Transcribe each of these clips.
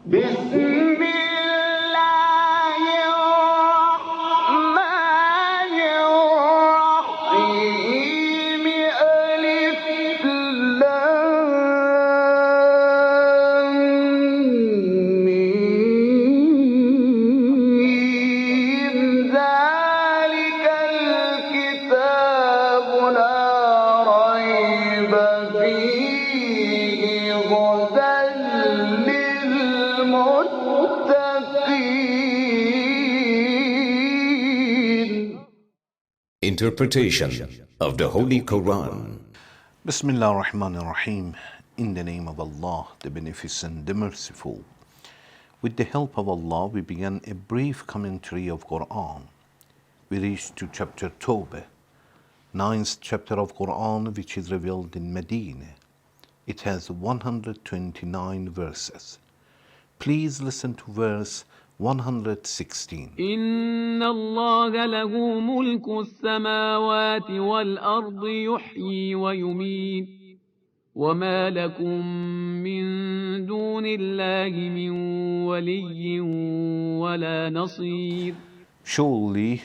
بسم الله الرحمن الرحيم ألف لام ميم ذلك الكتاب لا ريب فيه هدى للمتقين. Interpretation of the Holy Quran. Bismillah ar-Rahman ar-Rahim. In the name of Allah, the Beneficent, the Merciful. With the help of Allah, we began a brief commentary of Quran. We reached to chapter Tawbah, 9th chapter of Quran, which is revealed in Medina. It has 129 verses. Please listen to verse 116. إن الله له ملك السماوات والأرض يحيي ويميت وما لكم من دون الله من ولي ولا نصير. Surely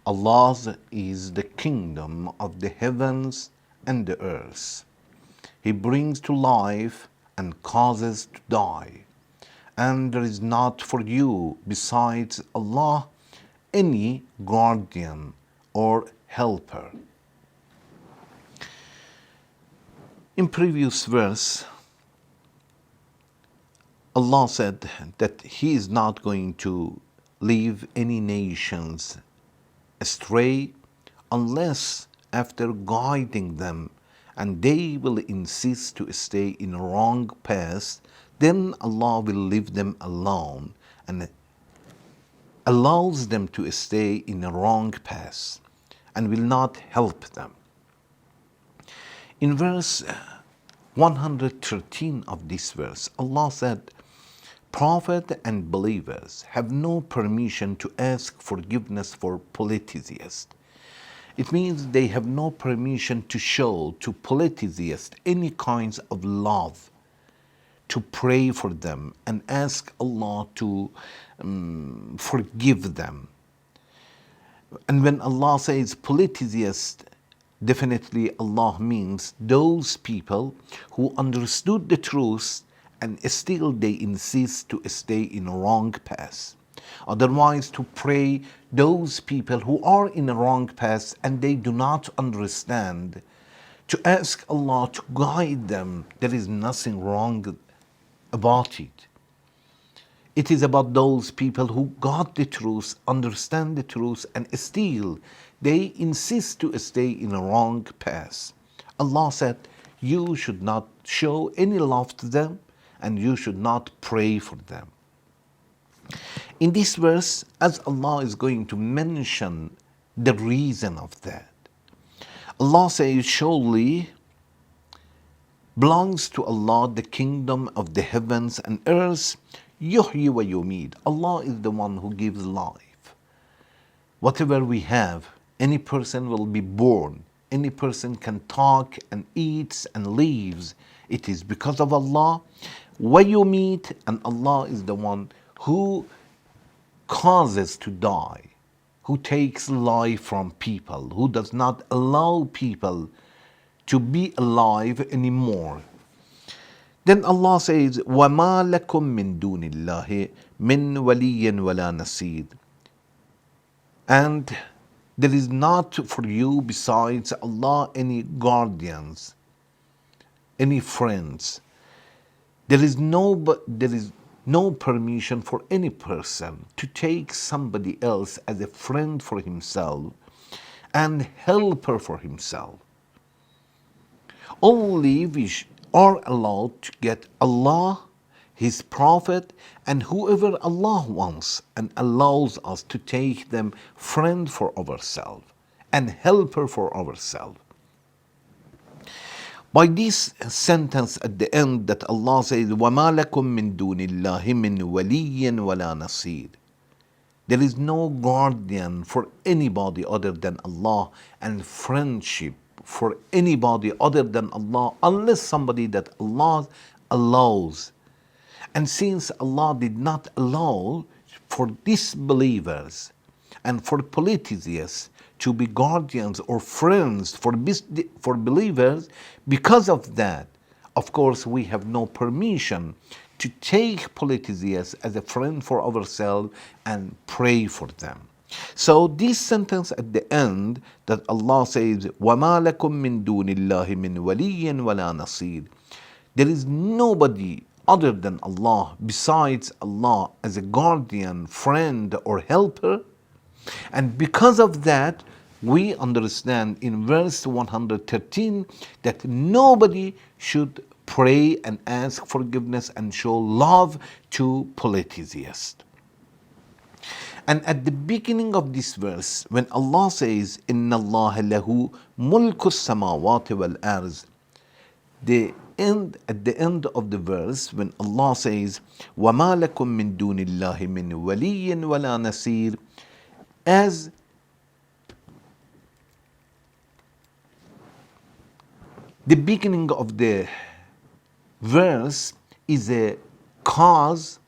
Allah's is the kingdom of the heavens and the earth. He brings to life and causes to die. And there is not for you besides Allah any guardian or helper. In previous verse, Allah said that He is not going to leave any nations astray unless after guiding them and they will insist to stay in a wrong path, then Allah will leave them alone and allows them to stay in a wrong path and will not help them. In verse 113 of this verse, Allah said, Prophet and believers have no permission to ask forgiveness for polytheists. It means they have no permission to show to polytheists any kinds of love, to pray for them and ask Allah to forgive them. And when Allah says polytheists, definitely Allah means those people who understood the truth and still they insist to stay in a wrong path. Otherwise, to pray those people who are in a wrong path and they do not understand, to ask Allah to guide them, there is nothing wrong about it. It is about those people who got the truth, understand the truth, and still they insist to stay in a wrong path. Allah said, you should not show any love to them and you should not pray for them. In this verse, as Allah is going to mention the reason of that, Allah says, surely belongs to Allah the kingdom of the heavens and earth. Yuhyi wa yumid. Allah is the one who gives life. Whatever we have, any person will be born. Any person can talk and eats and lives. It is because of Allah. Wa yumid, and Allah is the one who causes to die, who takes life from people, who does not allow people to be alive anymore. Then Allah says, وَمَا لَكُم مِّن دُونِ اللَّهِ مِّن وَلِيٍّ وَلَا نَصِيرٍ. And there is not for you besides Allah any guardians, any friends. There is no permission for any person to take somebody else as a friend for himself and helper for himself. Only we are allowed to get Allah, His Prophet, and whoever Allah wants and allows us to take them friend for ourselves and helper for ourselves. By this sentence at the end that Allah says, وَمَا لَكُم مِّن دُونِ اللَّهِ مِّن وَلِيٍّ وَلَا نَصِيرٍ. There is no guardian for anybody other than Allah and friendship for anybody other than Allah unless somebody that Allah allows And since Allah did not allow for disbelievers and for polytheists to be guardians or friends for believers, because of that, of course, we have no permission to take polytheists as a friend for ourselves and pray for them. So this sentence at the end that Allah says, وَمَا لَكُم مِّن دُونِ اللَّهِ مِن وَلِيٍّ وَلَا نَصِيرٍ. There is nobody other than Allah, besides Allah, as a guardian, friend, or helper. And because of that, we understand in verse 113 that nobody should pray and ask forgiveness and show love to polytheists. And at the beginning of this verse, when Allah says, إِنَّ اللَّهَ لَهُ مُلْكُ السَّمَاوَاتِ وَالْأَرْضِ, at the end of the verse, when Allah says, وَمَا لَكُم مِّن دُونِ اللَّهِ مِن وَلِيٍّ وَلَا نَصِيرٍ, as the beginning of the verse is a cause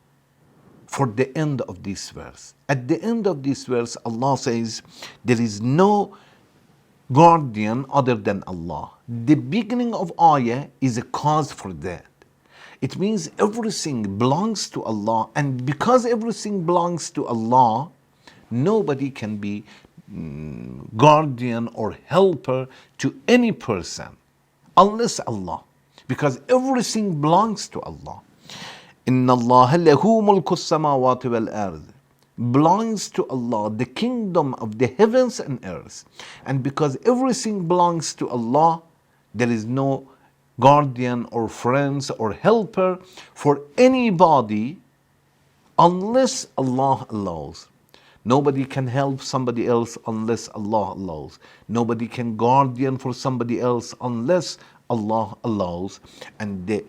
for the end of this verse. At the end of this verse, Allah says, there is no guardian other than Allah. The beginning of ayah is a cause for that. It means everything belongs to Allah, and because everything belongs to Allah, nobody can be guardian or helper to any person unless Allah, because everything belongs to Allah. Inna Allah lahu mulku samawati wal ard, belongs to Allah, the kingdom of the heavens and earth. And because everything belongs to Allah, there is no guardian or friends or helper for anybody unless Allah allows. Nobody can help somebody else unless Allah allows. Nobody can guardian for somebody else unless Allah allows. And the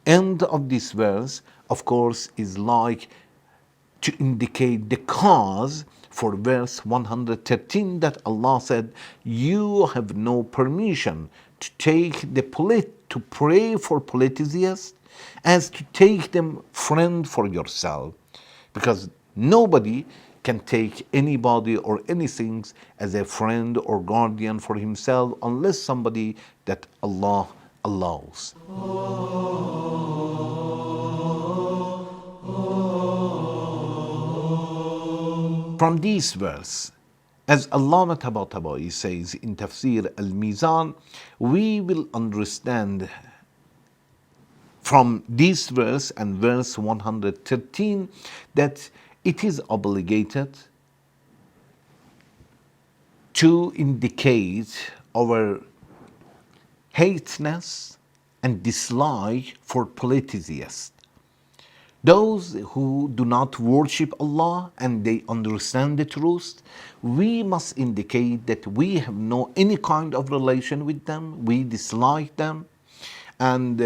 end of this verse, of course, is like to indicate the cause for verse 113 that Allah said, you have no permission to take to pray for polytheists as to take them friend for yourself, because nobody can take anybody or anything as a friend or guardian for himself unless somebody that Allah allows. From this verse, as Allama Tabatabai says in Tafsir al-Mizan, we will understand from this verse and verse 113 that it is obligated to indicate our hateness and dislike for polytheists. Those who do not worship Allah and they understand the truth, we must indicate that we have no any kind of relation with them, we dislike them, and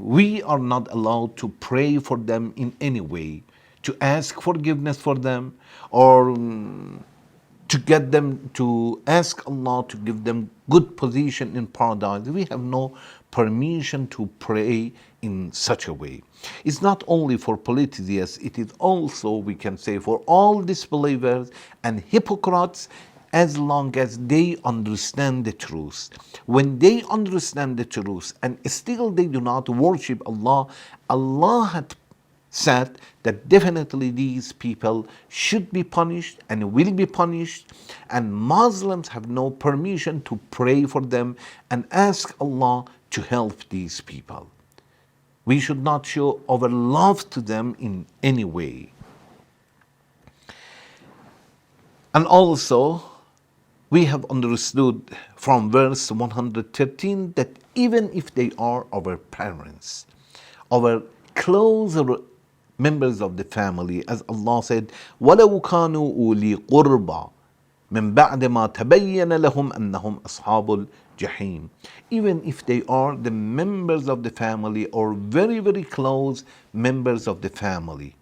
we are not allowed to pray for them in any way, to ask forgiveness for them, or to get them to ask Allah to give them good position in paradise. We have no permission to pray in such a way. It's not only for polytheists, it is also, we can say, for all disbelievers and hypocrites, as long as they understand the truth. When they understand the truth and still they do not worship Allah, Allah had said that definitely these people should be punished and will be punished, and Muslims have no permission to pray for them and ask Allah to help these people. We should not show our love to them in any way. And also, we have understood from verse 113 that even if they are our parents, our closer members of the family, as Allah said, وَلَوْ كَانُوا أُولِي قُرْبَى مِنْ بَعْدِ مَا تَبَيَّنَ لَهُمْ أَنَّهُمْ أَصْحَابُ الْجَحِيمِ. Even if they are the members of the family or very, very close members of the family.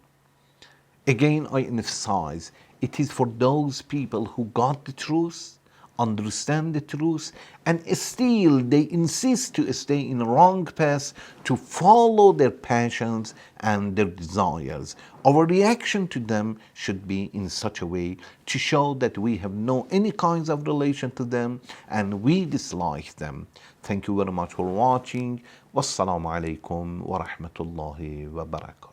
Again, I emphasize, it is for those people who got the truth, understand the truth, and still they insist to stay in the wrong path, to follow their passions and their desires. Our reaction to them should be in such a way to show that we have no any kinds of relation to them and we dislike them. Thank you very much for watching. Wassalamu alaikum wa rahmatullahi wa barakatuh.